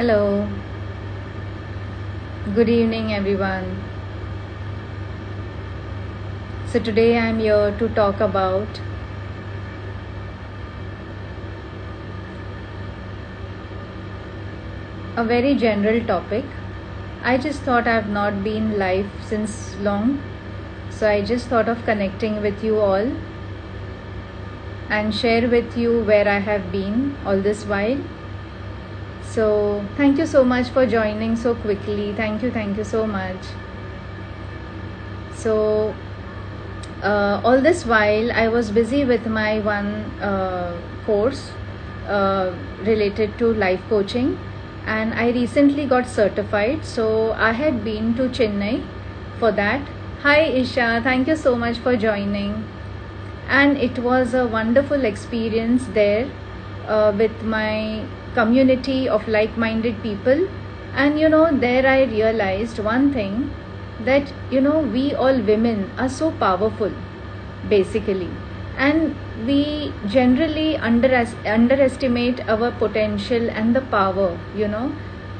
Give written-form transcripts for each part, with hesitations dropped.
Hello, good evening, everyone. So, today I'm here to talk about a very general topic. I just thought I've not been live since long, so I just thought of connecting with you all and share with you where I have been all this while. So, thank you so much for joining so quickly. Thank you so much. So, all this while I was busy with my one course related to life coaching, and I recently got certified. So I had been to Chennai for that. Hi Isha, thank you so much for joining. And it was a wonderful experience there with my community of like-minded people. And there I realized one thing, that we all women are so powerful basically, and we generally underestimate our potential and the power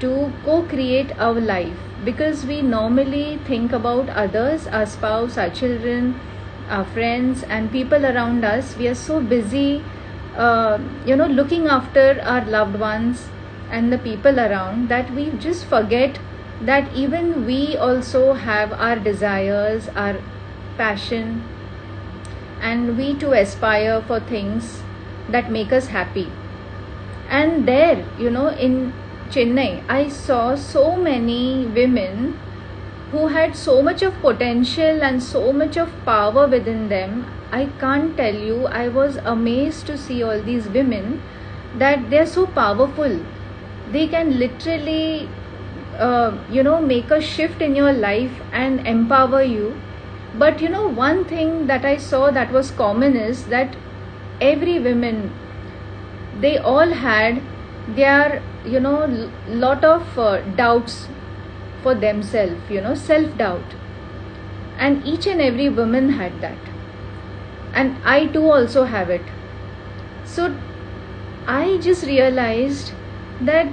to co-create our life, because we normally think about others, our spouse, our children, our friends and people around us. We are so busy looking after our loved ones and the people around, that we just forget that even we also have our desires, our passion, and we too aspire for things that make us happy. And there, in Chennai, I saw so many women who had so much of potential and so much of power within them. I can't tell you, I was amazed to see all these women, that they're so powerful. They can literally make a shift in your life and empower you. But one thing that I saw that was common is that every woman, they all had their lot of doubts for themselves, self-doubt. And each and every woman had that, and I too also have it. So I just realized that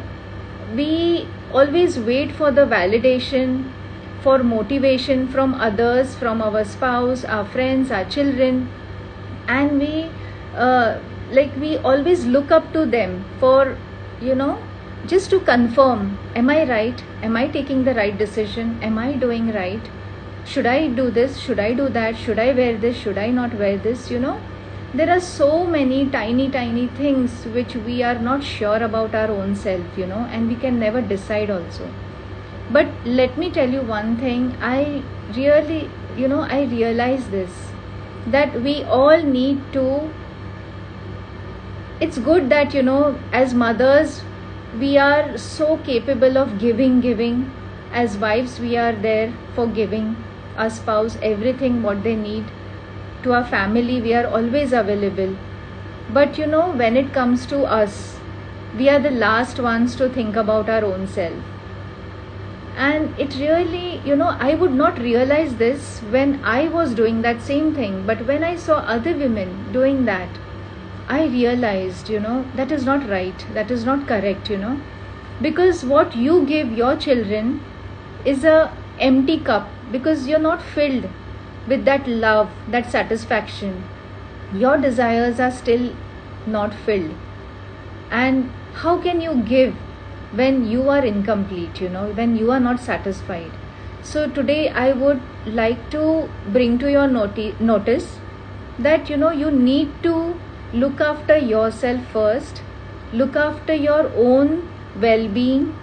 we always wait for the validation, for motivation from others, from our spouse, our friends, our children, and we always look up to them for just to confirm, am I right, am I taking the right decision, am I doing right, should I do this, should I do that, should I wear this, should I not wear this. There are so many tiny things which we are not sure about our own self, and we can never decide also. But let me tell you one thing, I really I realize this, that we all need to, it's good that as mothers we are so capable of giving. As wives, we are there for giving our spouse everything what they need. To our family, we are always available. But when it comes to us, we are the last ones to think about our own self. And it really, I would not realize this when I was doing that same thing. But when I saw other women doing that, I realized, that is not right, that is not correct, because what you give your children is a empty cup, because you're not filled with that love, that satisfaction. Your desires are still not filled. And how can you give when you are incomplete, when you are not satisfied? So today I would like to bring to your notice that you need to look after yourself first, look after your own well-being,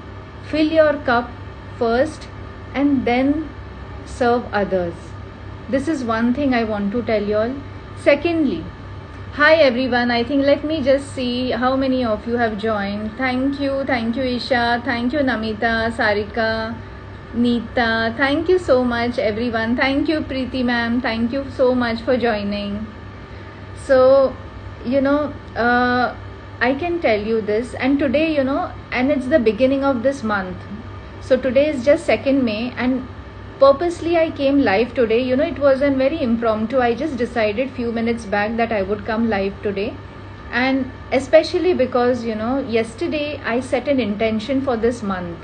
fill your cup first, and then serve others. This is one thing I want to tell you all. Secondly, hi everyone, I think let me just see how many of you have joined. Thank you Isha, thank you Namita, Sarika, Neeta, thank you so much everyone. Thank you Preeti ma'am, thank you so much for joining. So I can tell you this, and today and it's the beginning of this month, so today is just 2nd May, and purposely I came live today. It was a very impromptu, I just decided few minutes back that I would come live today. And especially because, yesterday I set an intention for this month,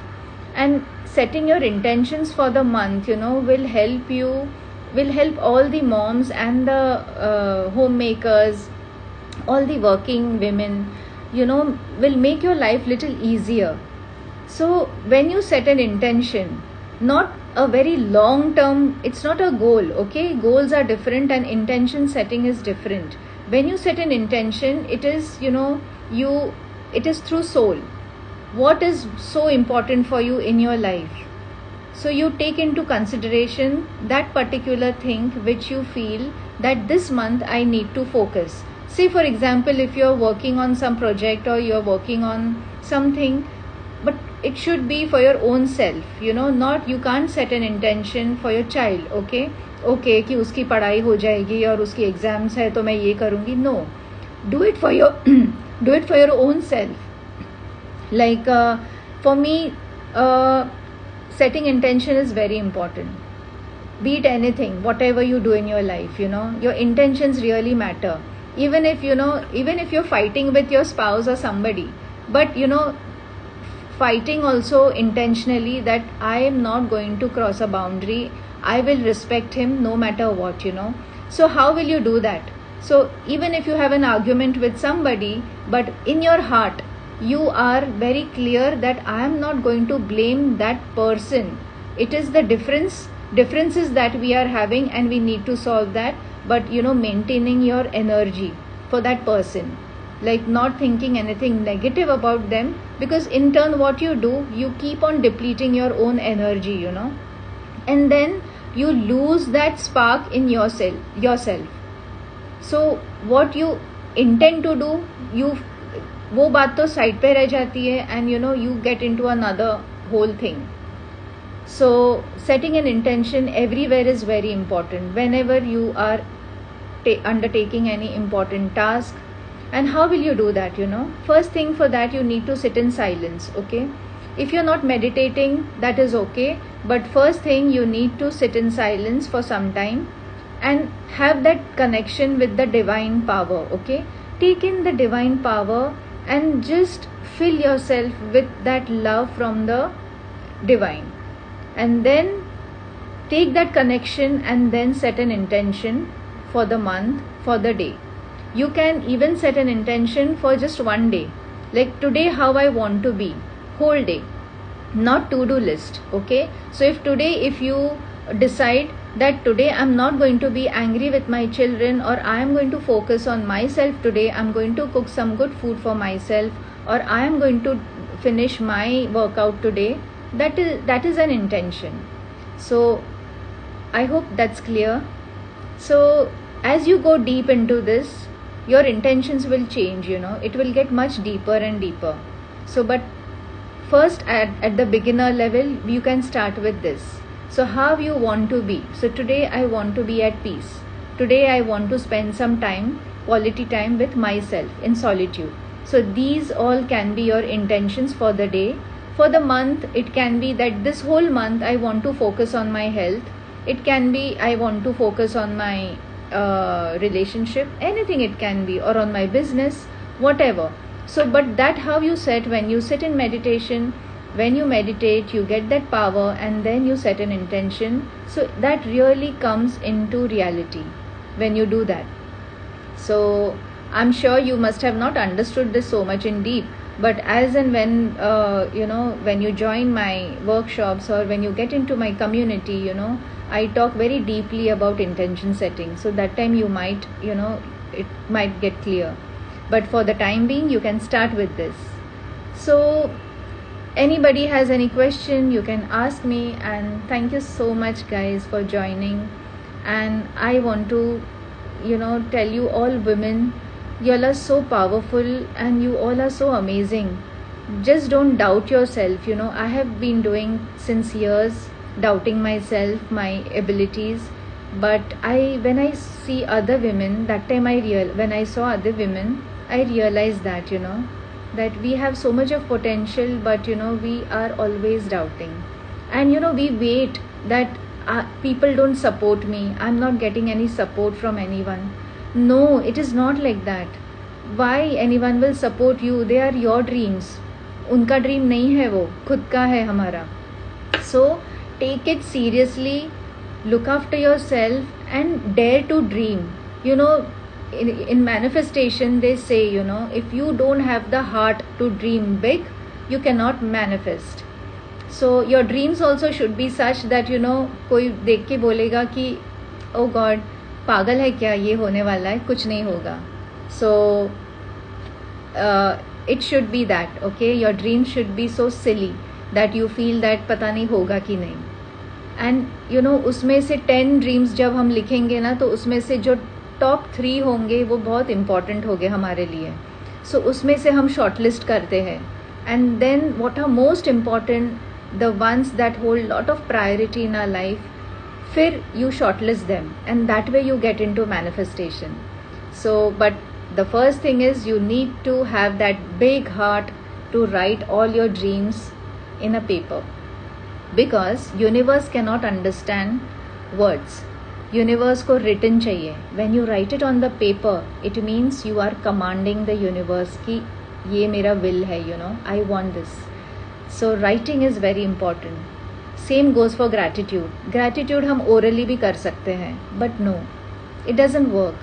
and setting your intentions for the month, will help all the moms and the homemakers, all the working women, will make your life little easier. So when you set an intention, not a very long term, it's not a goal, okay? Goals are different and intention setting is different. When you set an intention, it is, it is through soul. What is so important for you in your life? So you take into consideration that particular thing which you feel that this month I need to focus. Say for example, if you're working on some project or you're working on something, but it should be for your own self, not, you can't set an intention for your child, okay कि उसकी पढ़ाई हो जाएगी और उसकी exams है तो मैं ये करूँगी. No, do it for your do it for your own self. Like for me, setting intention is very important. Be it anything, whatever you do in your life, your intentions really matter. Even if you're fighting with your spouse or somebody, but fighting also intentionally, that I am not going to cross a boundary, I will respect him no matter what. So how will you do that? So even if you have an argument with somebody, but in your heart you are very clear that I am not going to blame that person. It is the differences that we are having, and we need to solve that. But maintaining your energy for that person, like not thinking anything negative about them, because in turn what you do, you keep on depleting your own energy, and then you lose that spark in yourself. So what you intend to do, वो बात तो side पे रह जाती है, and you get into another whole thing. So setting an intention everywhere is very important whenever you are undertaking any important task. And how will you do that? First thing, for that you need to sit in silence, okay? If you're not meditating, that is okay, but first thing, you need to sit in silence for some time and have that connection with the divine power, okay? Take in the divine power and just fill yourself with that love from the divine, and then take that connection and then set an intention for the month, for the day. You can even set an intention for just one day, like today how I want to be, whole day, not to-do list, okay? So if you decide that today I'm not going to be angry with my children, or I am going to focus on myself today, I'm going to cook some good food for myself, or I am going to finish my workout today, that is an intention. So I hope that's clear. So as you go deep into this, your intentions will change, it will get much deeper and deeper. So but first, at the beginner level, you can start with this. So how you want to be? So today I want to be at peace. Today I want to spend some time, quality time with myself in solitude. So these all can be your intentions for the day. For the month, it can be that this whole month I want to focus on my health. It can be I want to focus on my relationship, anything it can be, or on my business, whatever. So but that how you set when you sit in meditation. When you meditate, you get that power, and then you set an intention. So that really comes into reality when you do that. So I'm sure you must have not understood this so much in deep, but as and when when you join my workshops or when you get into my community, I talk very deeply about intention setting. So that time you might, it might get clear. But for the time being, you can start with this. So anybody has any question, you can ask me. And thank you so much guys for joining. And I want to tell you, all women, you all are so powerful and you all are so amazing. Just don't doubt yourself. I have been doing since years, doubting myself, my abilities. But when I see other women, that time when I saw other women, I realized that that we have so much of potential, but we are always doubting. And we wait that people don't support me, I'm not getting any support from anyone. No, it is not like that. Why anyone will support you? They are your dreams. उनका dream नहीं है, वो खुद का है हमारा. So take it seriously, look after yourself and dare to dream. You know, in manifestation they say, you know, if you don't have the heart to dream big, you cannot manifest. So your dreams also should be such that, you know, कोई देख के बोलेगा कि oh God, पागल है क्या, ये होने वाला है, कुछ नहीं होगा. So it should be that, okay, your dreams should be so silly that you feel that पता नहीं होगा कि नहीं. एंड यू नो, उसमें से 10 ड्रीम्स जब हम लिखेंगे ना, तो उसमें से जो टॉप 3 होंगे वो बहुत इंपॉर्टेंट होंगे हमारे लिए. सो उसमें से हम शॉर्टलिस्ट करते हैं. And then what are most important, the ones that hold lot of priority in our life, फिर you shortlist them and that way you get into manifestation. So but the first thing is you need to have that big heart to write all your dreams in a paper, because universe cannot understand words. Universe को written चाहिए. When you write it on the paper, it means you are commanding the universe कि ये मेरा will है, you know, I want this. So writing is very important. Same goes for gratitude. Gratitude हम orally भी कर सकते हैं, but no, it doesn't work.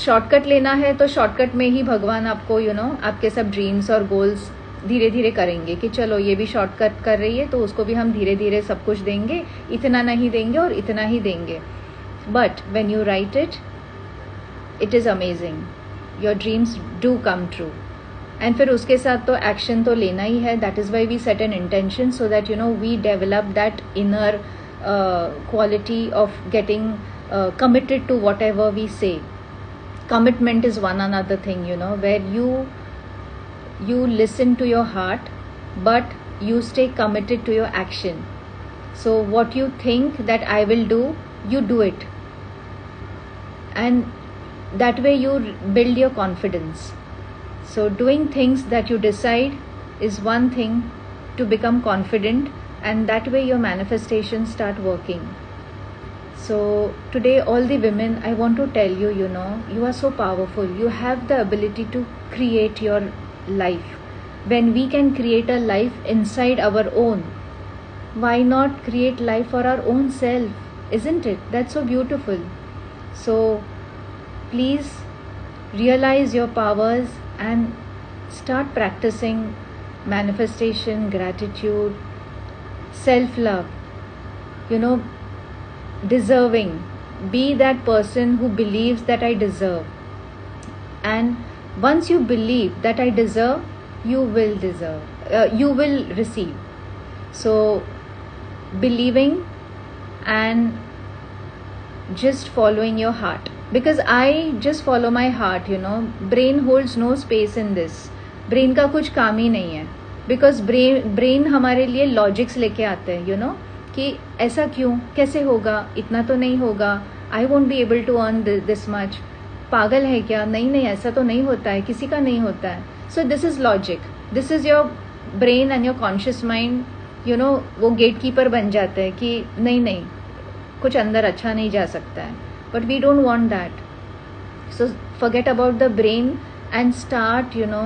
Shortcut लेना है तो शॉर्टकट में ही भगवान आपको, you know, आपके सब ड्रीम्स और गोल्स धीरे धीरे करेंगे कि चलो ये भी शॉर्टकट कर रही है तो उसको भी हम धीरे धीरे सब कुछ देंगे, इतना नहीं देंगे और इतना ही देंगे. But when you write it, it is amazing. Your dreams do come true. And फिर उसके साथ तो एक्शन तो लेना ही है. That is why we set an intention, so that you know we develop that inner quality of getting committed to whatever we say. Commitment is one another thing, you know, where you listen to your heart, but you stay committed to your action. So what you think that I will do, you do it, and that way you build your confidence. So doing things that you decide is one thing to become confident, and that way your manifestations start working. So today, all the women, I want to tell you, you know, you are so powerful. You have the ability to create your life. When we can create a life inside our own, why not create life for our own self? Isn't it? That's so beautiful. So please realize your powers and start practicing manifestation, gratitude, self-love, you know, deserving. Be that person who believes that I deserve. And once you believe that I deserve, you will receive. So believing and just following your heart, because I just follow my heart, you know. Brain holds no space in this. Brain का कुछ काम ही नहीं है, because brain हमारे लिए logics लेके आते हैं, you know, कि ऐसा क्यों, कैसे होगा, इतना तो नहीं होगा, I won't be able to earn this much. पागल है क्या, नहीं नहीं ऐसा तो नहीं होता है, किसी का नहीं होता है. So this is logic. This is your brain and your conscious mind, you know, वो गेट कीपर बन जाते हैं कि नहीं नहीं, कुछ अंदर अच्छा नहीं जा सकता है. But we don't want that. So forget about the brain and start, you know,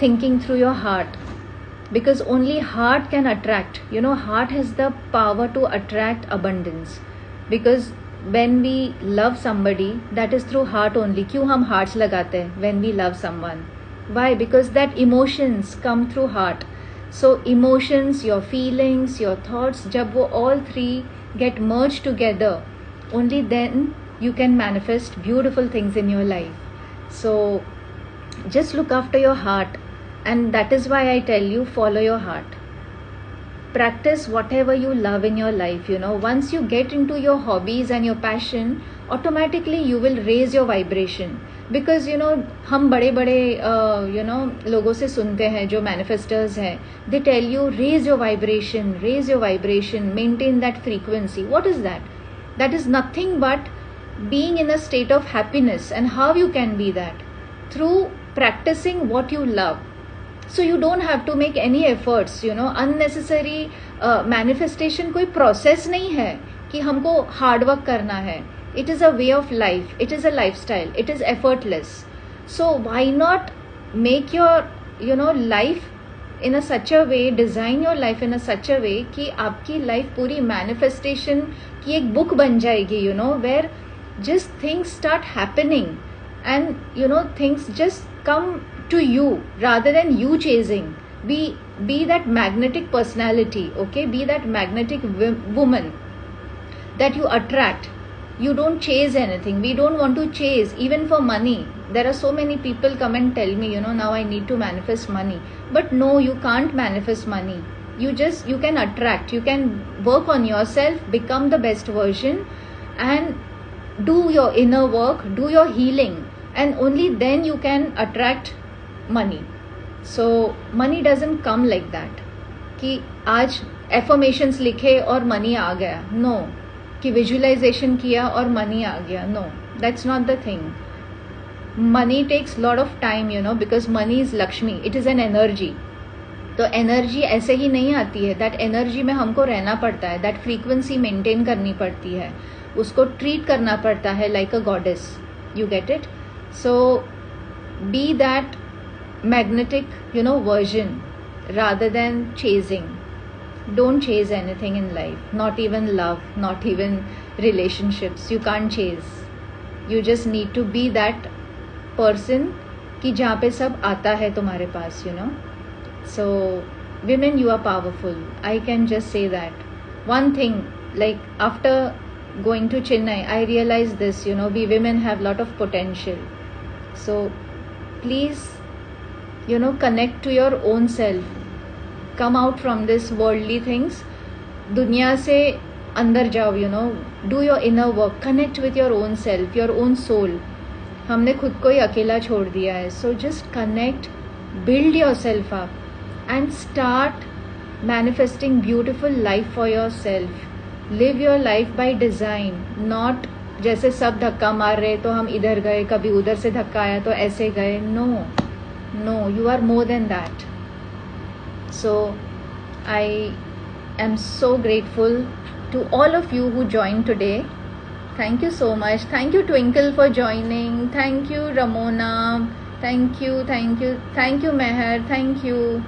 thinking through your heart, because only heart can attract, you know, heart has the power to attract abundance. Because when we love somebody, that is through heart only. क्यों हम hearts लगाते हैं when we love someone? Why? Because that emotions come through heart. So emotions, your feelings, your thoughts, जब वो all three get merged together, only then you can manifest beautiful things in your life. So just look after your heart, and that is why I tell you, follow your heart. Practice whatever you love in your life, you know. Once you get into your hobbies and your passion, automatically you will raise your vibration. Because you know, हम बड़े बड़े you know लोगों से सुनते हैं जो manifestors हैं, they tell you raise your vibration, maintain that frequency. What is that? That is nothing but being in a state of happiness. And how you can be that? Through practicing what you love. So you don't have to make any efforts, you know. Unnecessary manifestation कोई process नहीं है कि हमको hard work करना है. It is a way of life. It is a lifestyle. It is effortless. So why not make your life in a such a way, design your life in a such a way कि आपकी life पूरी manifestation की एक book बन जाएगी, where just things start happening and things just come to you rather than you chasing. Be that magnetic personality, okay? Be that magnetic woman that you attract. You don't chase anything. We don't want to chase even for money. There are so many people come and tell me, now I need to manifest money. But no, you can't manifest money. You can attract. You can work on yourself, become the best version, and do your inner work, do your healing, and only then you can attract money. So money doesn't come like that कि आज affirmations लिखे और money आ गया. No. कि visualization किया और money आ गया. No, that's not the thing. Money takes lot of time, because money is Lakshmi. It is an energy. तो एनर्जी ऐसे ही नहीं आती है. दैट एनर्जी में हमको रहना पड़ता है. दैट फ्रीक्वेंसी मेंटेन करनी पड़ती है. उसको ट्रीट करना पड़ता है like a goddess. You get it? So be that magnetic version rather than chasing. Don't chase anything in life, not even love, not even relationships. You can't chase. You just need to be that person कि जहाँ पे सब आता है तुम्हारे पास, So women, you are powerful. I can just say that. One thing, like after going to Chennai, I realized this, we women have lot of potential. So please, connect to your own self. Come out from this worldly things. दुनिया से अंदर जाओ, do your inner work. Connect with your own self, your own soul. हमने खुद को ही अकेला छोड़ दिया है. So just connect, build yourself up and start manifesting beautiful life for yourself. Live your life by design, not जैसे सब धक्का मार रहे तो हम इधर गए, कभी उधर से धक्का आया तो ऐसे गए. No, you are more than that. So I am so grateful to all of you who joined today. Thank you so much. Thank you Twinkle for joining. Thank you Ramona. Thank you Meher. Thank you.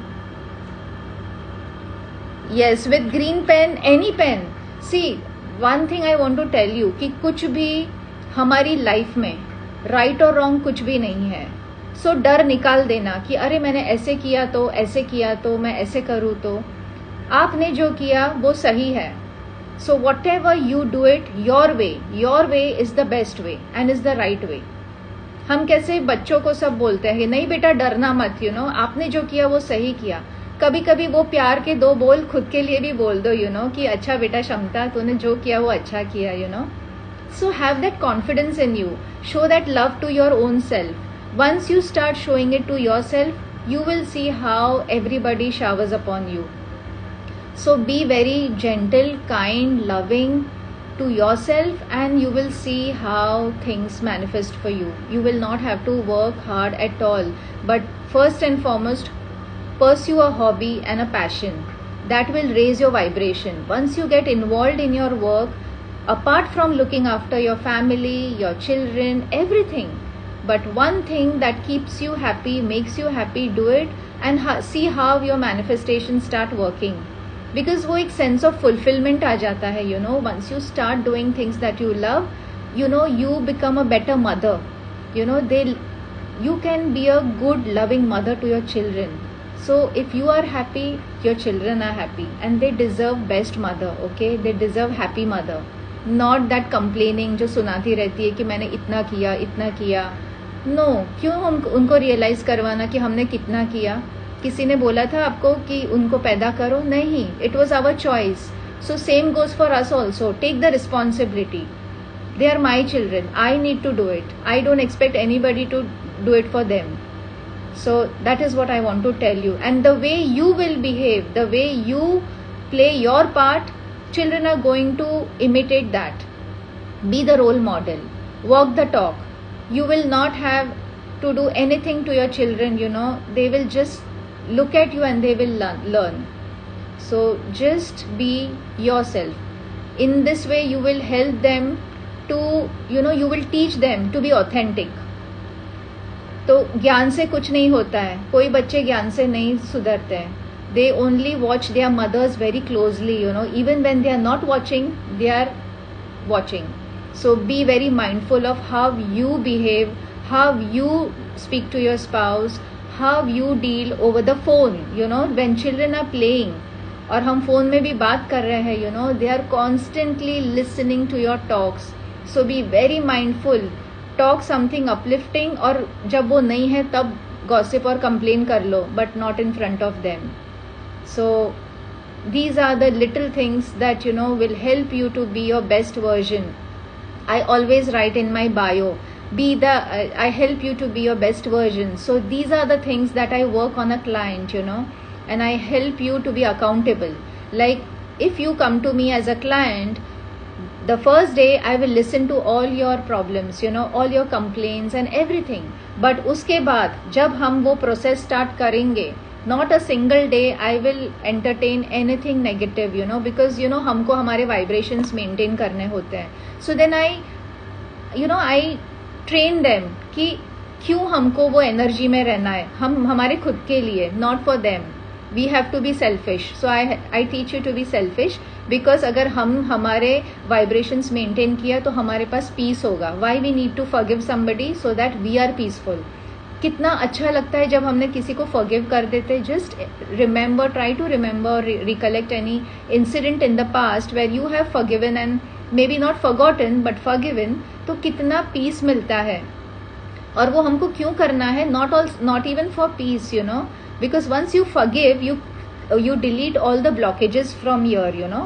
Yes, with green pen, any pen. See, one thing I want to tell you कि कुछ भी हमारी life में right और wrong कुछ भी नहीं है. सो डर निकाल देना कि अरे मैंने ऐसे किया तो मैं ऐसे करूँ तो. आपने जो किया वो सही है. So what ever you do it your way is the best way and is the right way. हम कैसे बच्चों को सब बोलते हैं कि नहीं बेटा डरना मत, आपने जो किया वो सही किया. कभी कभी वो प्यार के दो बोल खुद के लिए भी बोल दो, कि अच्छा बेटा क्षमता, तूने जो किया वो अच्छा किया. So have that confidence in you. Show that love to your own self. Once you start showing it to yourself, you will see how everybody showers upon you. So be very gentle, kind, loving to yourself and you will see how things manifest for you. You will not have to work hard at all. But first and foremost, pursue a hobby and a passion. That will raise your vibration. Once you get involved in your work, apart from looking after your family, your children, everything, but one thing that keeps you happy, makes you happy, do it and see how your manifestations start working. Because वो एक sense of fulfillment आ जाता है, once you start doing things that you love, you become a better mother. You can be a good loving mother to your children. So if you are happy, your children are happy and they deserve best mother, okay? They deserve happy mother, not that complaining जो सुनाती रहती है कि मैंने इतना किया. No, क्यों हम उनको रियलाइज करवाना कि हमने कितना किया. किसी ने बोला था आपको कि उनको पैदा करो? नहीं, it was our choice. So same goes for us also. Take the responsibility. They are my children. I need to do it. I don't expect anybody to do it for them. So that is what I want to tell you. And the way you will behave, the way you play your part, children are going to imitate that. Be the role model. Walk the talk. You will not have to do anything to your children, they will just look at you and they will learn. So just be yourself. In this way you will help them to, you will teach them to be authentic. तो ज्ञान से कुछ नहीं होता है, कोई बच्चे ज्ञान से नहीं सुधरते हैं. They only watch their mothers very closely, even when they are not watching, they are watching. So be very mindful of how you behave, how you speak to your spouse, how you deal over the phone, when children are playing. और हम phone में भी बात कर रहे हैं, they are constantly listening to your talks. So be very mindful. Talk something uplifting, और जब वो नहीं है तब gossip और complain कर लो, but not in front of them. So these are the little things that will help you to be your best version. I always write in my bio, I help you to be your best version. So these are the things that I work on a client, and I help you to be accountable. Like if you come to me as a client, the first day I will listen to all your problems, all your complaints and everything. But uske baad jab hum wo process start karenge, not a single day I will entertain anything negative, because हमको हमारे vibrations maintain करने होते हैं. So then I train them कि क्यों हमको वो energy में रहना है, हम हमारे खुद के लिए, not for them. We have to be selfish. So I teach you to be selfish, because अगर हम हमारे vibrations maintain किया तो हमारे पास peace होगा. Why we need to forgive somebody? So that we are peaceful. कितना अच्छा लगता है जब हमने किसी को फॉरगिव कर देते. Just remember, try to remember, recollect any incident in the past where you have forgiven and may be not forgotten but forgiven. तो कितना पीस मिलता है. और वो हमको क्यों करना है? Not even for peace, because once you forgive, you delete all the blockages from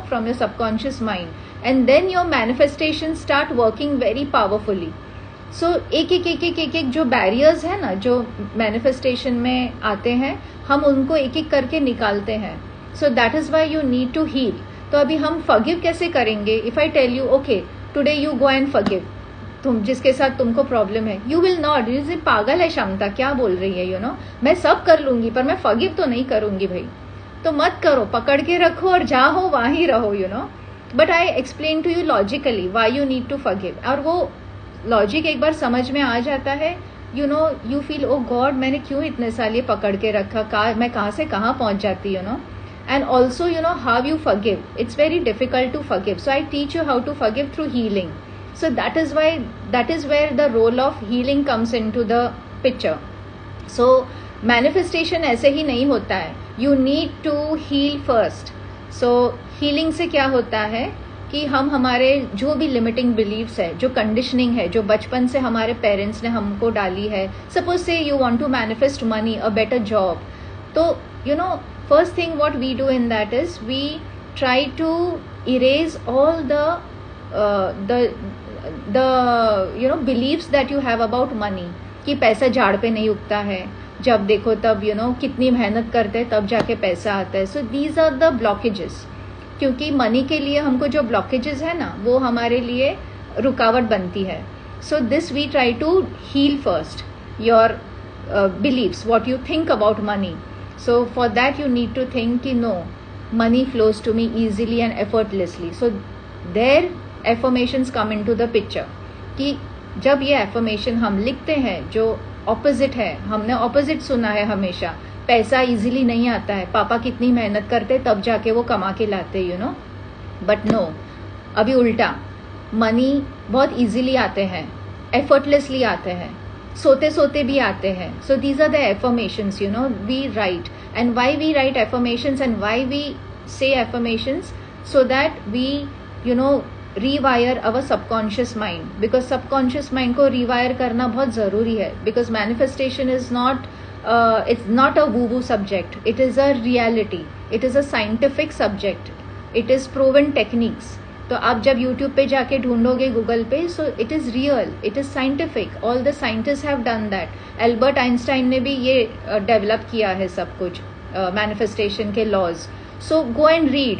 from your subconscious mind, and then your manifestations start working very powerfully. सो एक जो बैरियर्स है ना, जो मैनिफेस्टेशन में आते हैं, हम उनको एक एक करके निकालते हैं. So that is why you need to heal. तो अभी हम फॉरगिव कैसे करेंगे? If I tell you okay today you go and forgive, तुम जिसके साथ तुमको प्रॉब्लम है, यू विल नॉट, ये पागल है क्षमता, क्या बोल रही है, मैं सब कर लूंगी पर मैं फॉरगिव तो नहीं करूंगी भाई. तो मत करो, पकड़ के रखो और जहाँ वहीं रहो, but I explain to you logically why you need to forgive. और वो लॉजिक एक बार समझ में आ जाता है, यू फील ओ गॉड, मैंने क्यों इतने साल ये पकड़ के रखा, मैं कहाँ से कहाँ पहुंच जाती, and also how you forgive. It's very difficult to forgive. So I teach you how to forgive through healing. So that is where the role of healing comes into the picture. So manifestation ऐसे ही नहीं होता है, you need to heal first. So healing से क्या होता है कि हम हमारे जो भी लिमिटिंग बिलीव्स है, जो कंडीशनिंग है, जो बचपन से हमारे पेरेंट्स ने हमको डाली है. Suppose say you want to manifest money, a better job, तो first thing what we do in that is we try to erase all the beliefs that you have about money, कि पैसा झाड़ पे नहीं उगता है, जब देखो तब कितनी मेहनत करते हैं तब जाके पैसा आता है. So these are the blockages. क्योंकि मनी के लिए हमको जो ब्लॉकेजेस है ना, वो हमारे लिए रुकावट बनती है. So this we try to heal first your beliefs, what you think about money. So for that you need to think कि no, money flows to me easily and effortlessly. So there affirmations come into the picture, कि जब ये affirmation हम लिखते हैं जो opposite है, हमने ऑपोजिट सुना है हमेशा, पैसा इजीली नहीं आता है, पापा कितनी मेहनत करते तब जाके वो कमा के लाते, बट नो, अभी उल्टा, मनी बहुत इजीली आते हैं, एफर्टलेसली आते हैं, सोते सोते भी आते हैं. So these are the affirmations we write. And why we write affirmations and why we say affirmations, so that we rewire our subconscious mind. Because subconscious mind को रीवायर करना बहुत जरूरी है. Because manifestation is not it's not a woo-woo subject. It is a reality. It is a scientific subject. It is proven techniques. तो आप जब YouTube पे जाके ढूंढोगे गूगल पे, so it is real. It is scientific. All the scientists have done that. Albert Einstein ने भी ये develop किया है सब कुछ, मैनिफेस्टेशन के laws. So go and read.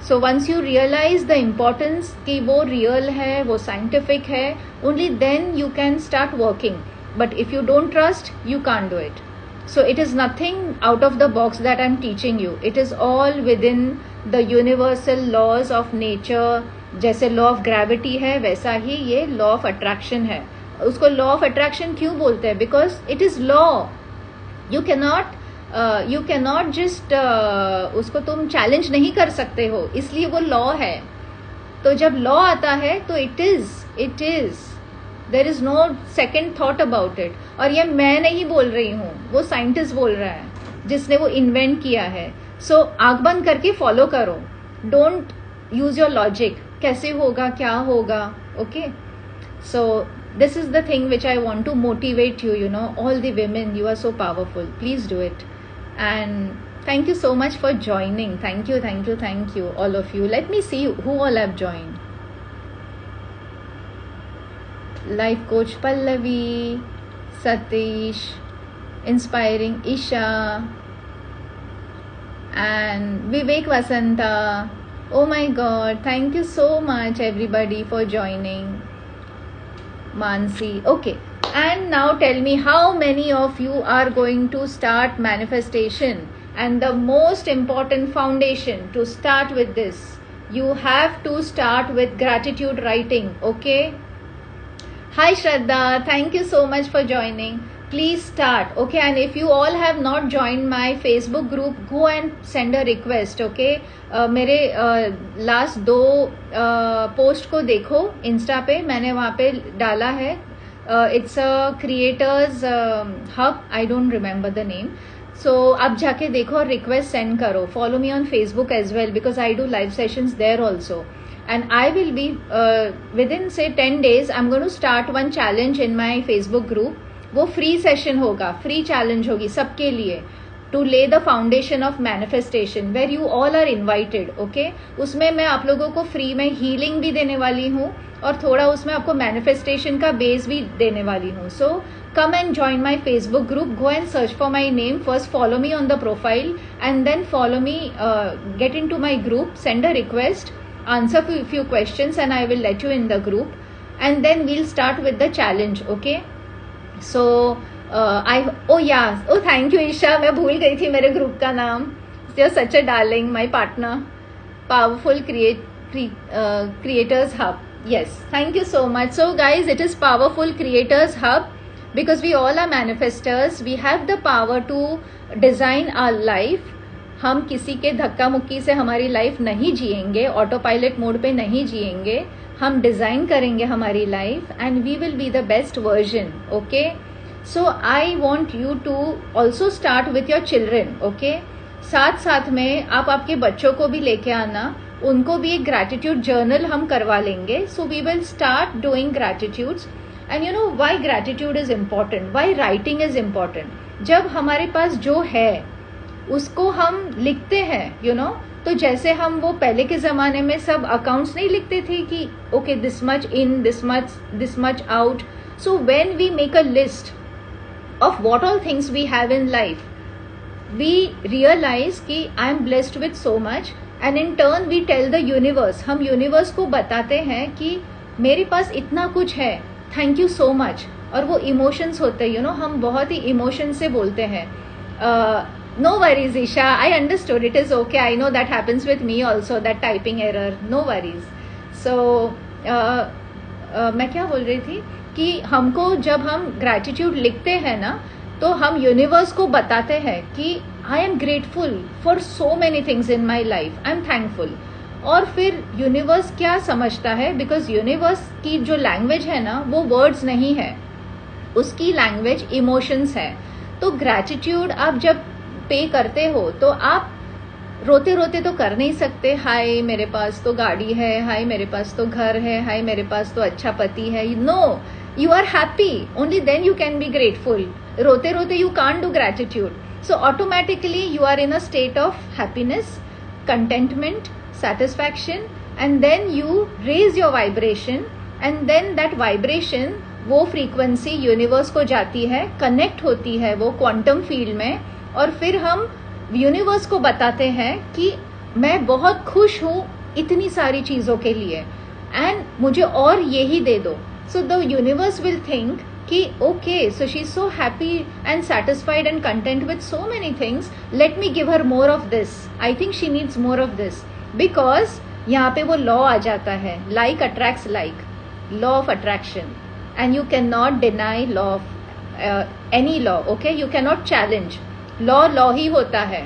So once you realise the importance कि वो रियल है, वो साइंटिफिक है, only then you can start working. But if you don't trust, you can't do it. So it is nothing out of the box that I'm teaching you. It is all within the universal laws of nature. जैसे law of gravity है, वैसा ही ये law of attraction है. उसको law of attraction क्यों बोलते हैं? Because it is law. You cannot just उसको तुम चैलेंज नहीं कर सकते हो, इसलिए वो लॉ है. तो जब लॉ आता है तो it is there is no second thought about it. और ये मैं नहीं बोल रही हूँ, वो साइंटिस्ट बोल रहा है जिसने वो इन्वेंट किया है. सो आंख बंद करके फॉलो करो, डोंट यूज योर लॉजिक, कैसे होगा क्या होगा. Okay, so this is the thing which I want to motivate you, you know, all the women, you are so powerful, please do it. And thank you so much for joining. Thank you all of you. Let me see who all have joined. Life coach Pallavi, Satish, inspiring Isha, and Vivek Vasanta. Oh my god, thank you so much everybody for joining. Mansi. Okay, and now tell me, how many of you are going to start manifestation? And the most important foundation to start with this, you have to start with gratitude writing. Okay, hi Shraddha, thank you so much for joining. Please start. Okay, and if you all have not joined my Facebook group, go and send a request. Okay, मेरे last 2 post को देखो Insta पे, मैंने वहाँ पे डाला है. It's a creators hub, I don't remember the name. So आप जाके देखो और रिक्वेस्ट सेंड करो. Follow me on Facebook as well because I do live sessions there also. And I will be within say 10 days I'm going to start one challenge in my Facebook group. वो free session होगा, free challenge होगी सबके लिए, to lay the foundation of manifestation, where you all are invited. Okay, उसमें मैं आप लोगों को फ्री में हीलिंग भी देने वाली हूँ और थोड़ा उसमें आपको मैनिफेस्टेशन का बेस भी देने वाली हूँ. सो come and join my Facebook group. Go and search for my name. First follow me on the profile and then follow me, get into my group, send a request, answer few questions and I will let you in the group, and then we'll start with the challenge. Okay, so thank you Isha, मैं भूल गई थी मेरे group का नाम. You're such a darling, my partner. Powerful Creators Hub. Yes, thank you so much. So guys, it is Powerful Creators Hub because we all are manifestors. We have the power to design our life. हम किसी के धक्का मुक्की से हमारी life नहीं जिएंगे, auto pilot mode पे नहीं जिएंगे. हम डिजाइन करेंगे हमारी life and we will be the best version. Okay, so I want you to also start with your children. Okay, साथ साथ में आप आपके बच्चों को भी लेके आना, उनको भी एक ग्रैटिट्यूड जर्नल हम करवा लेंगे. So we will start doing gratitudes. And you know why gratitude is important, why writing is important. जब हमारे पास जो है उसको हम लिखते हैं, यू नो, तो जैसे हम वो पहले के जमाने में सब अकाउंट्स नहीं लिखते थे कि okay this much in, this much out. So when we make a list of what all things we have in life, we realise कि I am blessed with so much, and in turn we tell the universe, हम universe को बताते हैं कि मेरे पास इतना कुछ है, थैंक यू सो मच. और वो इमोशंस होते हैं, यू नो, हम बहुत ही इमोशन से बोलते हैं. No worries, Isha. I understood. It is okay. I know that happens with me also, that typing error. No worries. So, मैं क्या बोल रही थी कि हमको जब हम gratitude लिखते हैं ना, तो हम यूनिवर्स को बताते हैं कि I am grateful for so many things in my life. I am thankful. और फिर यूनिवर्स क्या समझता है, बिकॉज यूनिवर्स की जो लैंग्वेज है ना वो वर्ड्स नहीं है, उसकी लैंग्वेज इमोशंस है. तो ग्रैटिट्यूड आप जब पे करते हो तो आप रोते रोते तो कर नहीं सकते. हाय मेरे पास तो गाड़ी है, हाय मेरे पास तो घर है, हाय मेरे पास तो अच्छा पति है. No, you are happy, only then you can be grateful. रोते रोते you can't do gratitude. So automatically you are in a state of happiness, contentment, satisfaction, and then you raise your vibration, and then that vibration, वो frequency universe को जाती है, connect होती है वो quantum field में, और फिर हम यूनिवर्स को बताते हैं कि मैं बहुत खुश हूँ इतनी सारी चीज़ों के लिए एंड मुझे और यही दे दो. So the universe will think कि okay, so she is so happy and satisfied and content with so many things, let me give her more of this. I think she needs more of this. Because यहाँ पे वो law आ जाता है, like attracts like, law of attraction. and you cannot deny law of any law. Okay, you cannot challenge law ही होता है.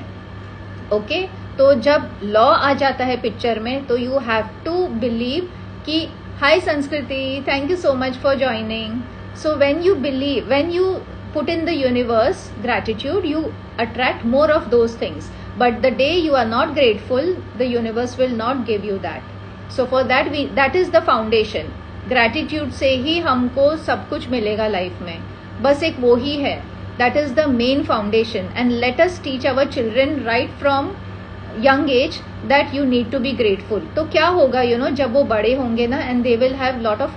Okay, तो जब लॉ आ जाता है पिक्चर में तो यू हैव टू बिलीव कि हाय संस्कृति, thank you so much for joining. So when you believe, when you put in the universe gratitude, you attract more of those things. But the day you are not grateful, the universe will not give you that. So for that, that is the foundation. Gratitude से ही हमको सब कुछ मिलेगा life में. बस एक वो ही है. That is the main foundation. And let us teach our children right from young age that you need to be grateful. तो क्या होगा जब वो बड़े होंगे ना, and they will have lot of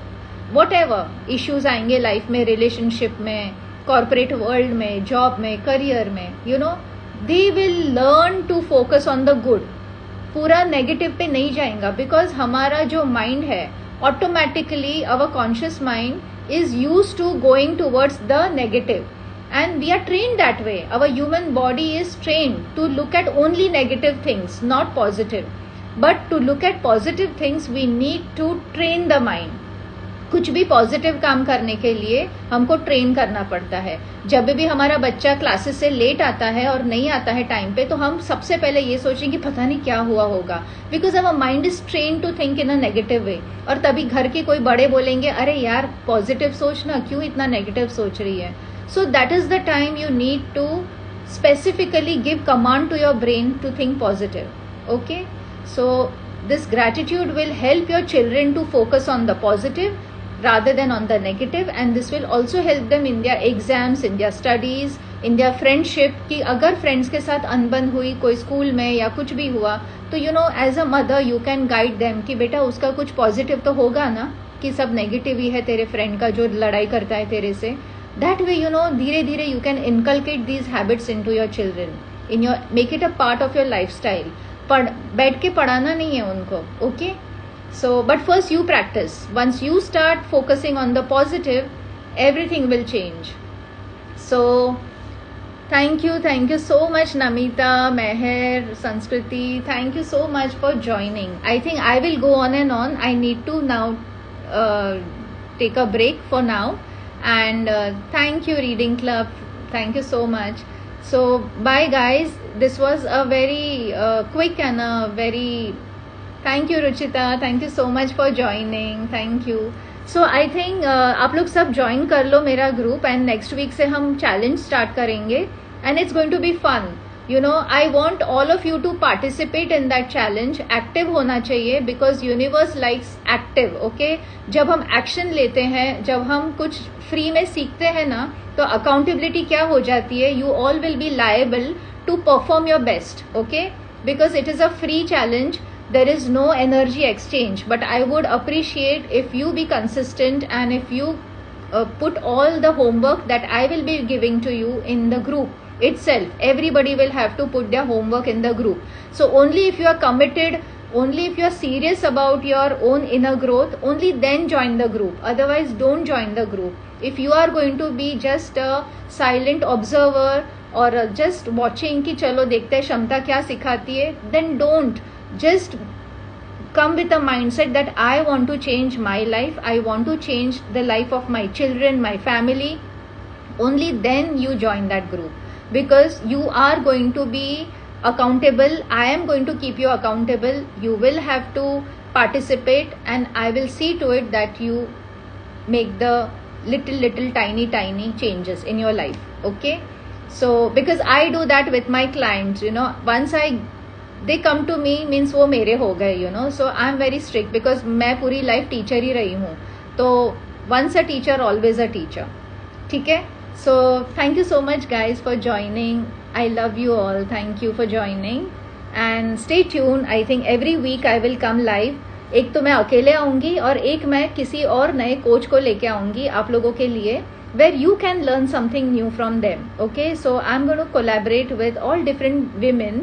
whatever issues आएंगे लाइफ में, रिलेशनशिप में, कॉर्पोरेट वर्ल्ड में, जॉब में, करियर में, they will learn to focus on the good. पूरा नेगेटिव पे नहीं जाएगा, बिकॉज हमारा जो माइंड है automatically our conscious mind is used to going towards the negative, and we are train that way. Our human body is train to look at only negative things, not positive. But to look at positive things we need to train the mind. कुछ भी positive काम करने के लिए हमको train करना पड़ता है. जब भी हमारा बच्चा क्लासेस से लेट आता है और नहीं आता है टाइम पे, तो हम सबसे पहले ये सोचेंगे पता नहीं क्या हुआ होगा, because our mind is train to think in a negative way. और तभी घर के कोई बड़े बोलेंगे अरे यार पॉजिटिव सोच ना, क्यों इतना नेगेटिव सोच रही है. So that is the time you need to specifically give command to your brain to think positive. Okay, so this gratitude will help your children to focus on the positive rather than on the negative, and this will also help them in their exams, in their studies, in their friendship. कि अगर friends के साथ अनबन हुई कोई school में या कुछ भी हुआ, तो as a mother you can guide them कि बेटा उसका कुछ पॉजिटिव तो होगा ना, कि सब नेगेटिव ही है तेरे फ्रेंड का जो लड़ाई करता है तेरे से. दैट वे धीरे धीरे you can inculcate these habits into your children, in your, make it a part of your lifestyle. बैठ के पढ़ाना नहीं है उनको. Okay, so but first you practice. Once you start focusing on the positive, everything will change. So thank you so much Namita, Meher, Sanskriti, thank you so much for joining. I think I will go on and on. I need to now take a break for now, and thank you Reading Club, thank you so much. So bye guys, this was a very quick and a very thank you Ruchita, thank you so much for joining, thank you. So I think आप लोग सब join कर लो मेरा group, and next week से हम challenge start करेंगे, and it's going to be fun. I want all of you to participate in that challenge. Active होना चाहिए, because universe likes active. Okay, जब हम एक्शन लेते हैं, जब हम कुछ फ्री में सीखते हैं ना, तो अकाउंटेबिलिटी क्या हो जाती है, you all will be liable to perform your best. Okay, because it is a free challenge. There is no energy exchange, but I would appreciate if you be consistent, and if you put all the homework that I will be giving to you in the group itself. Everybody will have to put their homework in the group. So only if you are committed, only if you are serious about your own inner growth, only then join the group. Otherwise don't join the group. If you are going to be just a silent observer or just watching कि चलो देखते हैं क्षमता क्या सिखाती है, then don't. Just come with a mindset that I want to change my life, I want to change the life of my children, my family. Only then you join that group, because you are going to be accountable. I am going to keep you accountable. You will have to participate, and I will see to it that you make the little tiny changes in your life. Okay, so because I do that with my clients, once they come to me means वो मेरे हो गए, so I'm very strict, because मैं पूरी life teacher ही रही हूँ. तो once a teacher always a teacher. ठीक है, so thank you so much guys for joining. I love you all. Thank you for joining, and stay tuned. I think every week I will come live. एक तो मैं अकेले आऊँगी, और एक मैं किसी और नए कोच को लेके आऊँगी आप लोगों के लिए, where you can learn something new from them. Okay, so I'm going to collaborate with all different women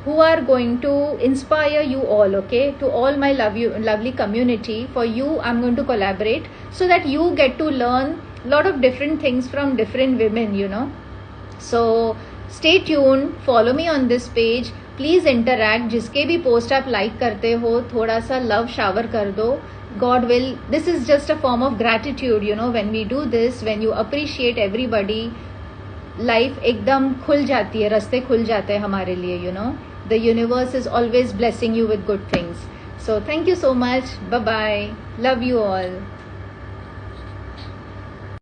who are going to inspire you all. Okay, to all my lovely community, for you I'm going to collaborate, so that you get to learn lot of different things from different women. So stay tuned, follow me on this page, please interact. जिसके भी post आप like करते हो, थोड़ा सा love shower कर दो. God will, this is just a form of gratitude, you know. When we do this, when you appreciate everybody, life एकदम खुल जाती है, रास्ते खुल जाते हैं हमारे लिए, you know. The universe is always blessing you with good things. So thank you so much. Bye bye. Love you all.